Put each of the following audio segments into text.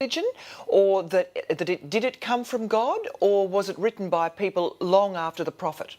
religion, or did it come from God, or was it written by people long after the Prophet?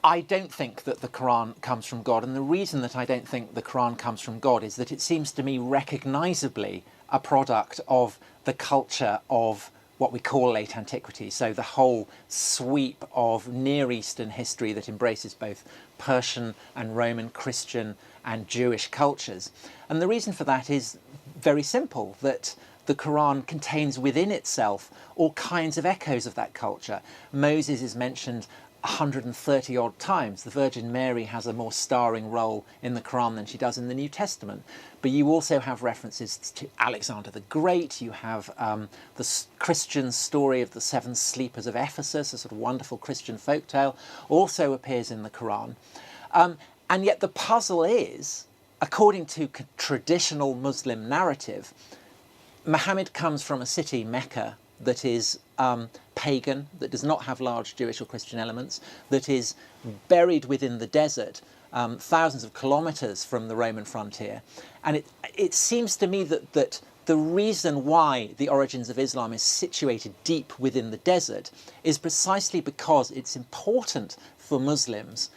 I don't think that the Quran comes from God, and the reason that I don't think the Quran comes from God is that it seems to me recognisably a product of the culture of what we call late antiquity, so the whole sweep of Near Eastern history that embraces both Persian and Roman, Christian and Jewish cultures. And the reason for that is very simple, that the Quran contains within itself all kinds of echoes of that culture. Moses is mentioned 130 odd times. The Virgin Mary has a more starring role in the Quran than she does in the New Testament. But you also have references to Alexander the Great. You have the Christian story of the seven sleepers of Ephesus, a sort of wonderful Christian folktale, also appears in the Quran. And yet the puzzle is, according to traditional Muslim narrative, Muhammad comes from a city, Mecca, that is pagan, that does not have large Jewish or Christian elements, that is buried within the desert, thousands of kilometres from the Roman frontier. And it seems to me that the reason why the origins of Islam is situated deep within the desert is precisely because it's important for Muslims,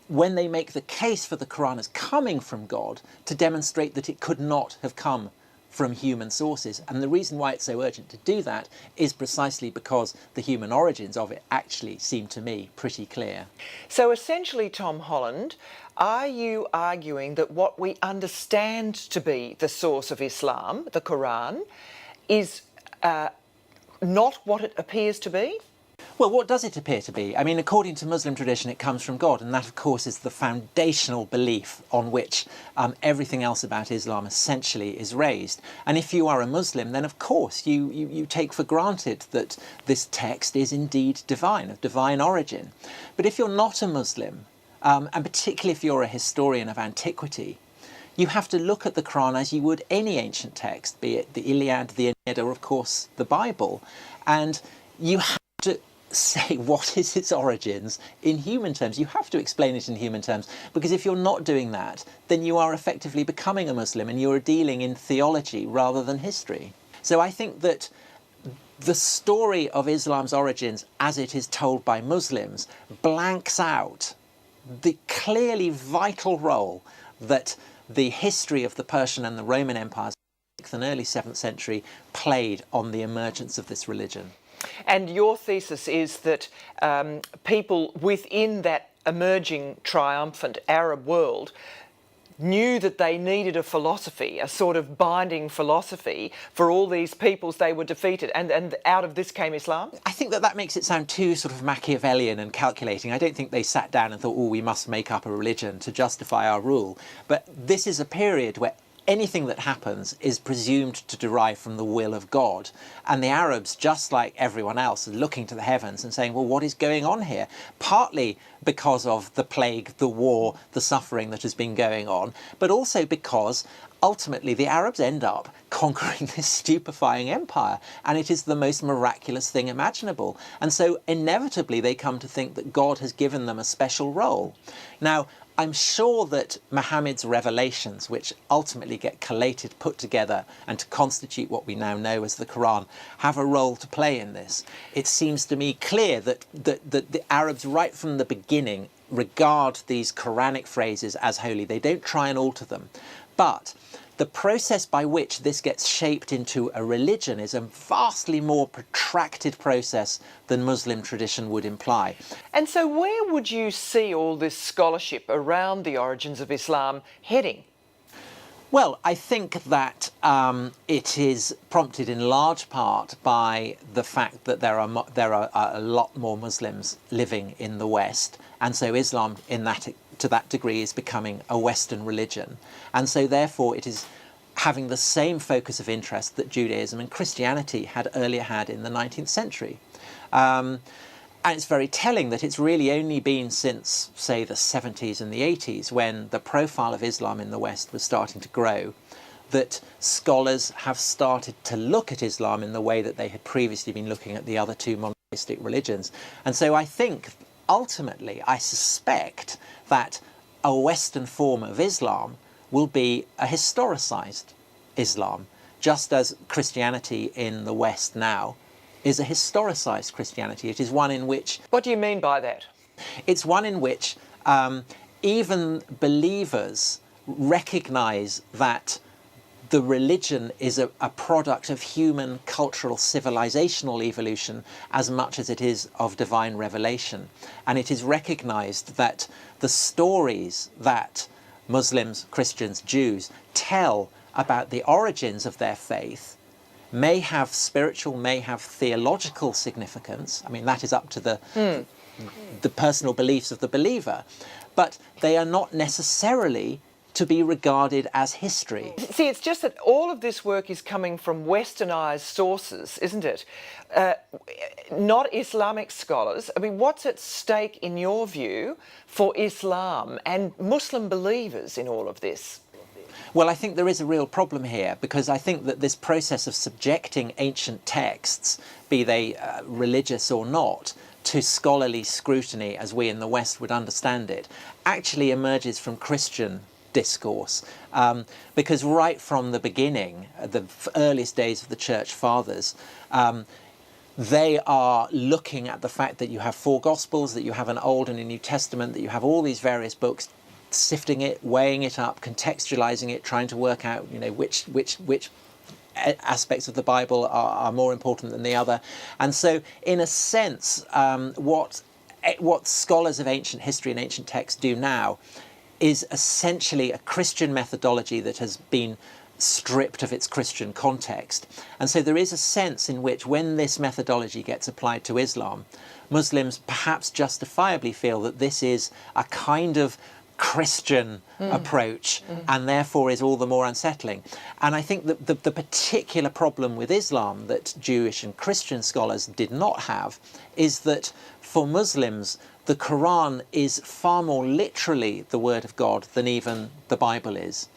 when they make the case for the Quran as coming from God, to demonstrate that it could not have come from human sources. And the reason why it's so urgent to do that is precisely because the human origins of it actually seem to me pretty clear. So essentially, Tom Holland, are you arguing that what we understand to be the source of Islam, the Quran, is not what it appears to be? Well, what does it appear to be? I mean, according to Muslim tradition, it comes from God, and that, of course, is the foundational belief on which everything else about Islam essentially is raised. And if you are a Muslim, then, of course, you take for granted that this text is indeed divine, of divine origin. But if you're not a Muslim, and particularly if you're a historian of antiquity, you have to look at the Quran as you would any ancient text, be it the Iliad, the Aeneid, or, of course, the Bible. And you have to say what is its origins in human terms. You have to explain it in human terms, because if you're not doing that, then you are effectively becoming a Muslim and you're dealing in theology rather than history. So I think that the story of Islam's origins as it is told by Muslims blanks out the clearly vital role that the history of the Persian and the Roman empires in the 6th and early 7th century played on the emergence of this religion. And your thesis is that people within that emerging triumphant Arab world knew that they needed a philosophy, a sort of binding philosophy for all these peoples they were defeated, and out of this came Islam? I think that makes it sound too sort of Machiavellian and calculating. I don't think they sat down and thought, oh, we must make up a religion to justify our rule. But this is a period where anything that happens is presumed to derive from the will of God. And the Arabs, just like everyone else, are looking to the heavens and saying, well, what is going on here? Partly because of the plague, the war, the suffering that has been going on, but also because ultimately the Arabs end up conquering this stupefying empire, and it is the most miraculous thing imaginable. And so inevitably they come to think that God has given them a special role. Now, I'm sure that Muhammad's revelations, which ultimately get collated, put together, and to constitute what we now know as the Quran, have a role to play in this. It seems to me clear that the Arabs, right from the beginning, regard these Quranic phrases as holy. They don't try and alter them. But the process by which this gets shaped into a religion is a vastly more protracted process than Muslim tradition would imply. And so where would you see all this scholarship around the origins of Islam heading? Well, I think that it is prompted in large part by the fact that there are a lot more Muslims living in the West, and so Islam to that degree is becoming a Western religion. And so therefore it is having the same focus of interest that Judaism and Christianity had earlier had in the 19th century. And it's very telling that it's really only been since, say, the 70s and the 80s, when the profile of Islam in the West was starting to grow, that scholars have started to look at Islam in the way that they had previously been looking at the other two monotheistic religions. And so I think, ultimately, I suspect that a Western form of Islam will be a historicised Islam, just as Christianity in the West now is a historicised Christianity. It is one in which... What do you mean by that? It's one in which even believers recognise that the religion is a product of human cultural civilizational evolution as much as it is of divine revelation. And it is recognised that the stories that Muslims, Christians, Jews tell about the origins of their faith may have spiritual, may have theological significance. I mean, that is up to the personal beliefs of the believer. But they are not necessarily to be regarded as history. See, it's just that all of this work is coming from westernised sources, isn't it? Not Islamic scholars. I mean, what's at stake, in your view, for Islam and Muslim believers in all of this? Well, I think there is a real problem here, because I think that this process of subjecting ancient texts, be they religious or not, to scholarly scrutiny, as we in the West would understand it, actually emerges from Christian discourse, because right from the beginning, the earliest days of the Church Fathers, they are looking at the fact that you have four Gospels, that you have an Old and a New Testament, that you have all these various books, sifting it, weighing it up, contextualizing it, trying to work out, you know, which aspects of the Bible are more important than the other. And so, in a sense, what scholars of ancient history and ancient texts do now is essentially a Christian methodology that has been stripped of its Christian context. And so there is a sense in which, when this methodology gets applied to Islam, Muslims perhaps justifiably feel that this is a kind of Christian approach, and therefore is all the more unsettling. And I think that the particular problem with Islam that Jewish and Christian scholars did not have is that for Muslims, the Quran is far more literally the word of God than even the Bible is.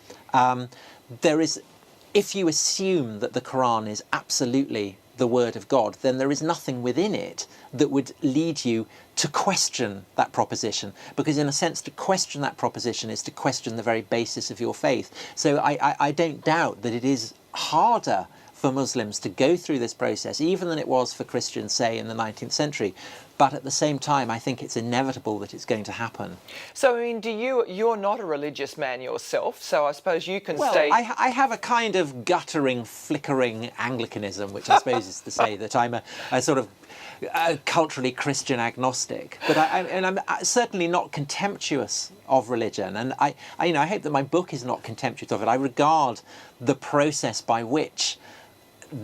If you assume that the Quran is absolutely the word of God, then there is nothing within it that would lead you to question that proposition, because in a sense to question that proposition is to question the very basis of your faith. So I don't doubt that it is harder for Muslims to go through this process even than it was for Christians, say, in the 19th century. But at the same time, I think it's inevitable that it's going to happen. So, I mean, you're not a religious man yourself, so I suppose you can stay... I have a kind of guttering, flickering Anglicanism, which I suppose is to say that I'm a sort of culturally Christian agnostic. But I'm certainly not contemptuous of religion. And I hope that my book is not contemptuous of it. I regard the process by which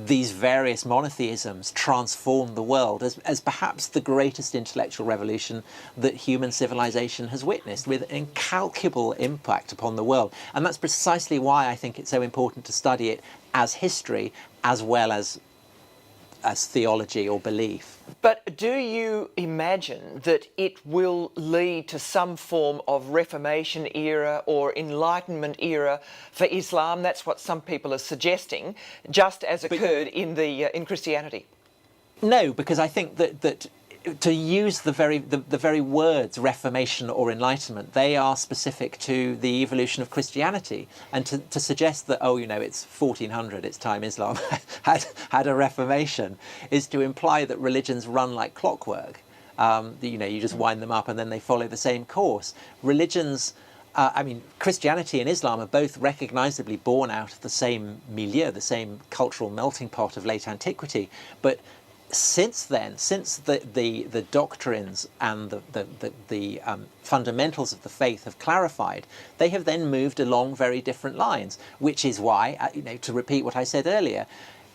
these various monotheisms transform the world as perhaps the greatest intellectual revolution that human civilization has witnessed, with incalculable impact upon the world. And that's precisely why I think it's so important to study it as history as well as theology or belief. But do you imagine that it will lead to some form of Reformation era or Enlightenment era for Islam? That's what some people are suggesting, just as occurred in Christianity. No, because I think that to use the very words Reformation or Enlightenment, they are specific to the evolution of Christianity, and to suggest that, oh, you know, it's 1400, it's time Islam had a Reformation, is to imply that religions run like clockwork. You know, you just wind them up and then they follow the same course. Religions, Christianity and Islam are both recognisably born out of the same milieu, the same cultural melting pot of late antiquity, but since then, since the doctrines and the fundamentals of the faith have clarified, they have then moved along very different lines, which is why, to repeat what I said earlier,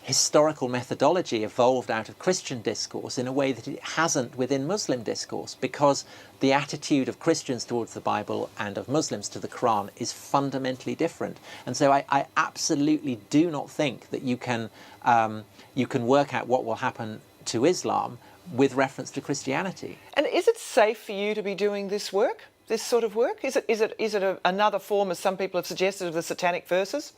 historical methodology evolved out of Christian discourse in a way that it hasn't within Muslim discourse, because the attitude of Christians towards the Bible and of Muslims to the Quran is fundamentally different. And so I absolutely do not think that you can work out what will happen to Islam with reference to Christianity. And is it safe for you to be doing this work, this sort of work? Is it another form, as some people have suggested, of the satanic verses?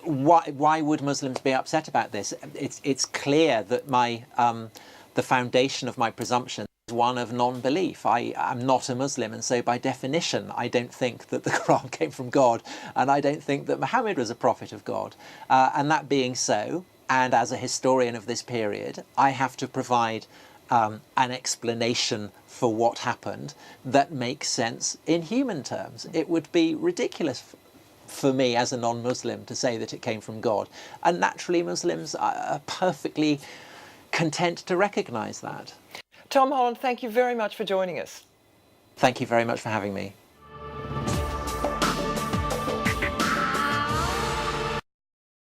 Why would Muslims be upset about this? It's clear that the foundation of my presumption is one of non-belief. I am not a Muslim, and so by definition I don't think that the Quran came from God, and I don't think that Muhammad was a prophet of God. And that being so, and as a historian of this period, I have to provide an explanation for what happened that makes sense in human terms. It would be ridiculous for me as a non-Muslim to say that it came from God. And naturally Muslims are perfectly content to recognise that. Tom Holland, thank you very much for joining us. Thank you very much for having me.